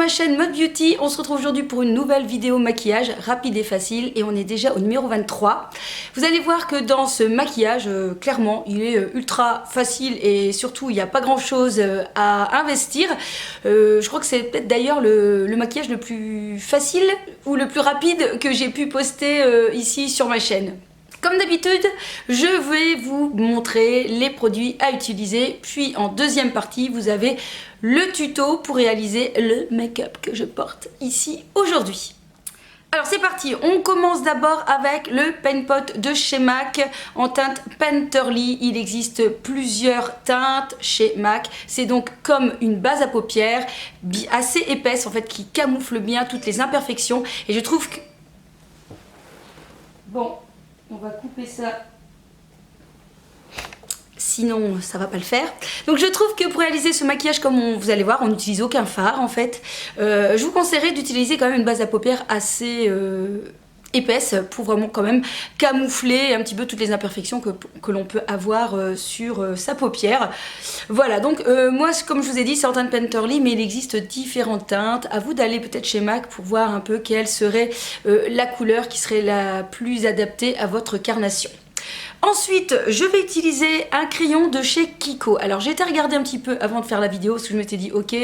ma chaîne Mode Beauty. On se retrouve aujourd'hui pour une nouvelle vidéo maquillage rapide et facile et on est déjà au numéro 23. Vous allez voir que dans ce maquillage, clairement, il est ultra facile et surtout il n'y a pas grand chose à investir. Je crois que c'est peut-être d'ailleurs le maquillage le plus facile ou le plus rapide que j'ai pu poster ici sur ma chaîne. Comme d'habitude, je vais vous montrer les produits à utiliser, puis en deuxième partie, vous avez le tuto pour réaliser le make-up que je porte ici aujourd'hui. Alors c'est parti, on commence d'abord avec le Paint Pot de chez MAC en teinte Painterly. Il existe plusieurs teintes chez MAC. C'est donc comme une base à paupières assez épaisse en fait qui camoufle bien toutes les imperfections. Et je trouve que... Bon, on va couper ça. Sinon ça va pas le faire. Donc je trouve que pour réaliser ce maquillage, comme vous allez voir, on n'utilise aucun fard en fait. Je vous conseillerais d'utiliser quand même une base à paupières assez épaisse pour vraiment quand même camoufler un petit peu toutes les imperfections que l'on peut avoir sur sa paupière. Voilà, donc moi comme je vous ai dit c'est en teinte Painterly, mais il existe différentes teintes. À vous d'aller peut-être chez MAC pour voir un peu quelle serait la couleur qui serait la plus adaptée à votre carnation. Ensuite, je vais utiliser un crayon de chez Kiko. Alors j'ai été regarder un petit peu avant de faire la vidéo parce que je m'étais dit ok,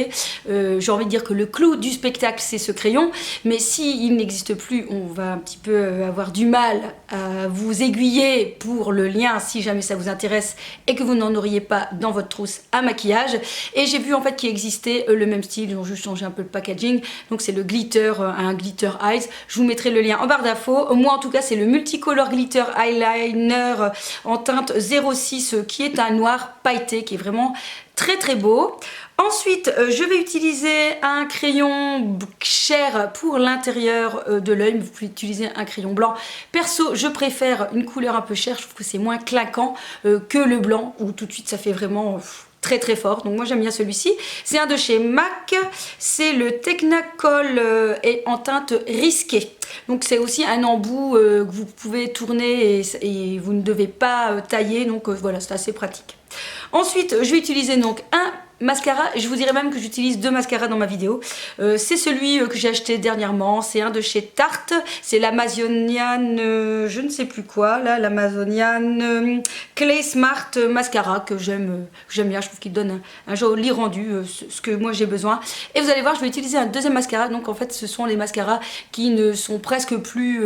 j'ai envie de dire que le clou du spectacle c'est ce crayon, mais s'il n'existe plus, on va un petit peu avoir du mal à vous aiguiller pour le lien si jamais ça vous intéresse et que vous n'en auriez pas dans votre trousse à maquillage. Et j'ai vu en fait qu'il existait le même style, ils ont juste changé un peu le packaging, donc c'est le glitter, un glitter eyes. Je vous mettrai le lien en barre d'infos. Moi en tout cas c'est le multicolor glitter eyeliner en teinte 06 qui est un noir pailleté qui est vraiment très très beau. Ensuite je vais utiliser un crayon chair pour l'intérieur de l'œil. Vous pouvez utiliser un crayon blanc. Perso je préfère une couleur un peu chair, je trouve que c'est moins clinquant que le blanc où tout de suite ça fait vraiment très très fort. Donc moi j'aime bien celui-ci. C'est un de chez MAC, c'est le Technicolor et en teinte risquée. Donc c'est aussi un embout que vous pouvez tourner et vous ne devez pas tailler. Donc voilà, c'est assez pratique. Ensuite je vais utiliser donc un mascara, je vous dirais même que j'utilise deux mascaras dans ma vidéo. C'est celui que j'ai acheté dernièrement, c'est un de chez Tarte, c'est l'Amazonian, je ne sais plus quoi, là, l'Amazonian Clay Smart Mascara que j'aime bien, je trouve qu'il donne un joli rendu, ce que moi j'ai besoin. Et vous allez voir, je vais utiliser un deuxième mascara, donc en fait ce sont les mascaras qui ne sont presque plus,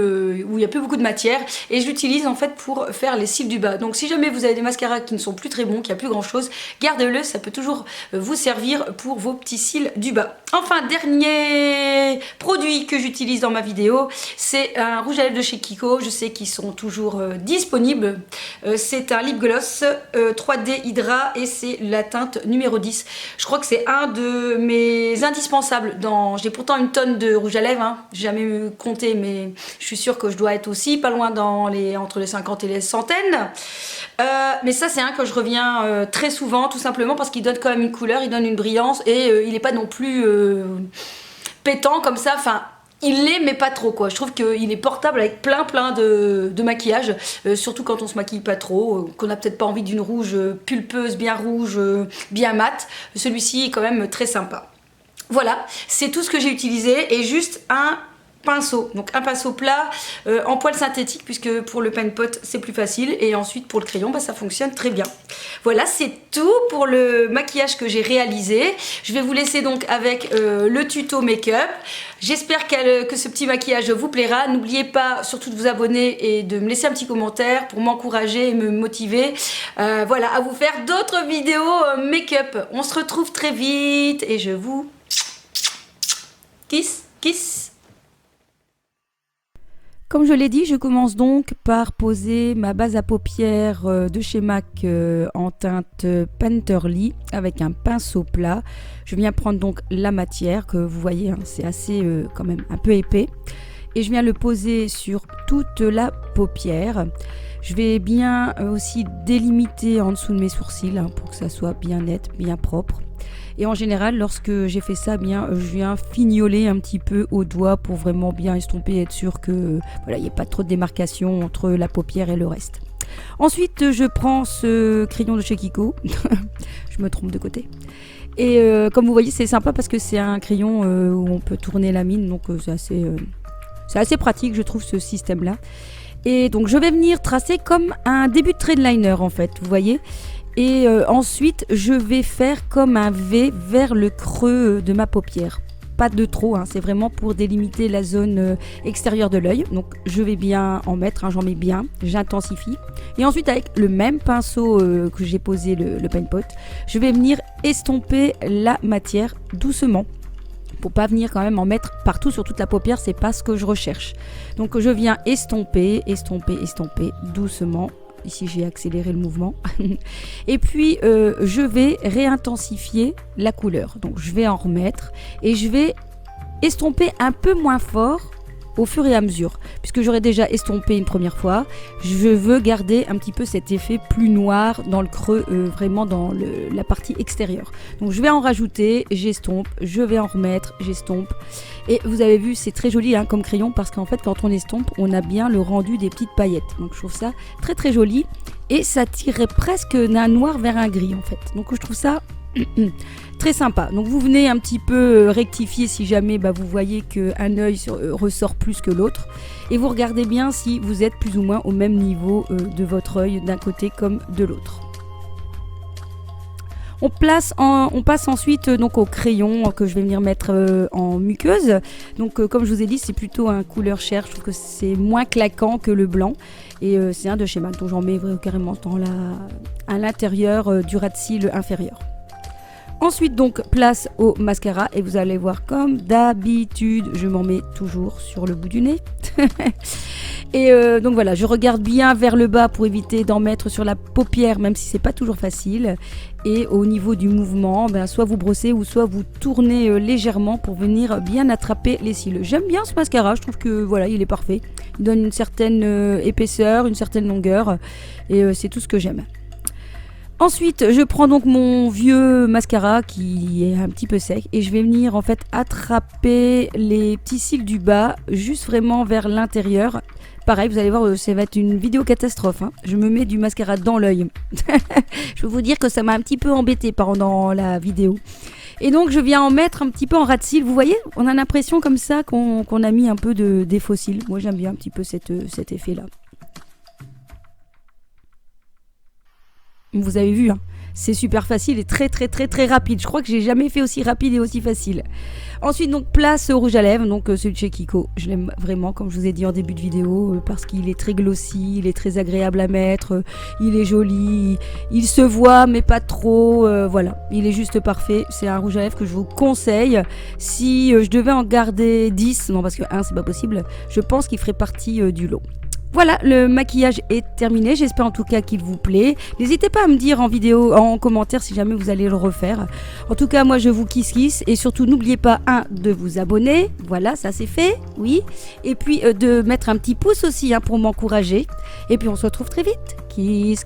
où il n'y a plus beaucoup de matière, et je l'utilise en fait pour faire les cils du bas. Donc si jamais vous avez des mascaras qui ne sont plus très bons, qu'il n'y a plus grand chose, gardez-le, ça peut toujours vous servir pour vos petits cils du bas. Enfin, dernier produit que j'utilise dans ma vidéo, c'est un rouge à lèvres de chez Kiko. Je sais qu'ils sont toujours disponibles. C'est un lip gloss 3D Hydra et c'est la teinte numéro 10. Je crois que c'est un de mes indispensables. J'ai pourtant une tonne de rouge à lèvres, hein. J'ai jamais compté, mais je suis sûre que je dois être aussi pas loin entre les 50 et les centaines. Mais ça c'est un que je reviens très souvent, tout simplement parce qu'il donne quand même une couleur, il donne une brillance et il n'est pas non plus pétant comme ça. Enfin, il l'est mais pas trop quoi. Je trouve qu'il est portable avec plein de maquillage, surtout quand on se maquille pas trop, qu'on n'a peut-être pas envie d'une rouge pulpeuse, bien rouge, bien mate. Celui-ci est quand même très sympa. Voilà, c'est tout ce que j'ai utilisé et juste un pinceau, donc un pinceau plat en poil synthétique puisque pour le Paint Pot c'est plus facile et ensuite pour le crayon ça fonctionne très bien. Voilà, c'est tout pour le maquillage que j'ai réalisé. Je vais vous laisser donc avec le tuto make-up. J'espère que ce petit maquillage vous plaira. N'oubliez pas surtout de vous abonner et de me laisser un petit commentaire pour m'encourager et me motiver voilà, à vous faire d'autres vidéos make-up. On se retrouve très vite et je vous kiss. Comme je l'ai dit, je commence donc par poser ma base à paupières de chez MAC en teinte Painterly avec un pinceau plat. Je viens prendre donc la matière que vous voyez, hein, c'est assez quand même un peu épais. Et je viens le poser sur toute la paupière. Je vais bien aussi délimiter en dessous de mes sourcils hein, pour que ça soit bien net, bien propre. Et en général, lorsque j'ai fait ça, je viens fignoler un petit peu au doigt pour vraiment bien estomper et être sûr que voilà, il n'y ait pas trop de démarcation entre la paupière et le reste. Ensuite, je prends ce crayon de chez Kiko. Je me trompe de côté. Et comme vous voyez, c'est sympa parce que c'est un crayon où on peut tourner la mine, donc c'est assez pratique, je trouve, ce système-là. Et donc je vais venir tracer comme un début de trade liner en fait, vous voyez. Et ensuite je vais faire comme un V vers le creux de ma paupière. Pas de trop, hein, c'est vraiment pour délimiter la zone extérieure de l'œil. Donc je vais bien en mettre, hein, j'en mets bien, j'intensifie. Et ensuite avec le même pinceau que j'ai posé le paint pot, je vais venir estomper la matière doucement. Pour pas venir quand même en mettre partout sur toute la paupière, c'est pas ce que je recherche. Donc je viens estomper doucement. Ici j'ai accéléré le mouvement. Et puis je vais réintensifier la couleur. Donc je vais en remettre et je vais estomper un peu moins fort au fur et à mesure. Puisque j'aurais déjà estompé une première fois, je veux garder un petit peu cet effet plus noir dans le creux, vraiment dans la partie extérieure. Donc je vais en rajouter, j'estompe, je vais en remettre, j'estompe. Et vous avez vu, c'est très joli hein, comme crayon parce qu'en fait quand on estompe, on a bien le rendu des petites paillettes. Donc je trouve ça très très joli et ça tirerait presque d'un noir vers un gris en fait. Donc je trouve ça très sympa. Donc vous venez un petit peu rectifier si jamais vous voyez qu'un œil ressort plus que l'autre. Et vous regardez bien si vous êtes plus ou moins au même niveau de votre œil d'un côté comme de l'autre. On passe ensuite donc au crayon que je vais venir mettre en muqueuse. Donc comme je vous ai dit, c'est plutôt un couleur chair. Je trouve que c'est moins claquant que le blanc. Et c'est un de chez MAC. Donc j'en mets carrément à l'intérieur du ras de cils inférieur. Ensuite donc place au mascara et vous allez voir comme d'habitude je m'en mets toujours sur le bout du nez. Et donc voilà, je regarde bien vers le bas pour éviter d'en mettre sur la paupière même si c'est pas toujours facile. Et au niveau du mouvement, soit vous brossez ou soit vous tournez légèrement pour venir bien attraper les cils. J'aime bien ce mascara, je trouve que voilà, il est parfait. Il donne une certaine épaisseur, une certaine longueur et c'est tout ce que j'aime. Ensuite, je prends donc mon vieux mascara qui est un petit peu sec et je vais venir en fait attraper les petits cils du bas juste vraiment vers l'intérieur. Pareil, vous allez voir, ça va être une vidéo catastrophe. Hein. Je me mets du mascara dans l'œil. Je peux vous dire que ça m'a un petit peu embêté pendant la vidéo. Et donc, je viens en mettre un petit peu en ras de cils. Vous voyez, on a l'impression comme ça qu'on a mis un peu des faux cils. Moi, j'aime bien un petit peu cet effet-là. Vous avez vu, hein, c'est super facile et très très très très rapide. Je crois que j'ai jamais fait aussi rapide et aussi facile. Ensuite donc place au rouge à lèvres, donc celui de chez Kiko. Je l'aime vraiment comme je vous ai dit en début de vidéo parce qu'il est très glossy, il est très agréable à mettre, il est joli, il se voit mais pas trop, voilà. Il est juste parfait, c'est un rouge à lèvres que je vous conseille. Si je devais en garder 10, non parce que 1 c'est pas possible, je pense qu'il ferait partie du lot. Voilà, le maquillage est terminé, j'espère en tout cas qu'il vous plaît. N'hésitez pas à me dire en vidéo, en commentaire si jamais vous allez le refaire. En tout cas, moi je vous kiss et surtout n'oubliez pas de vous abonner, voilà, ça c'est fait, oui. Et puis de mettre un petit pouce aussi pour m'encourager. Et puis on se retrouve très vite. Kiss.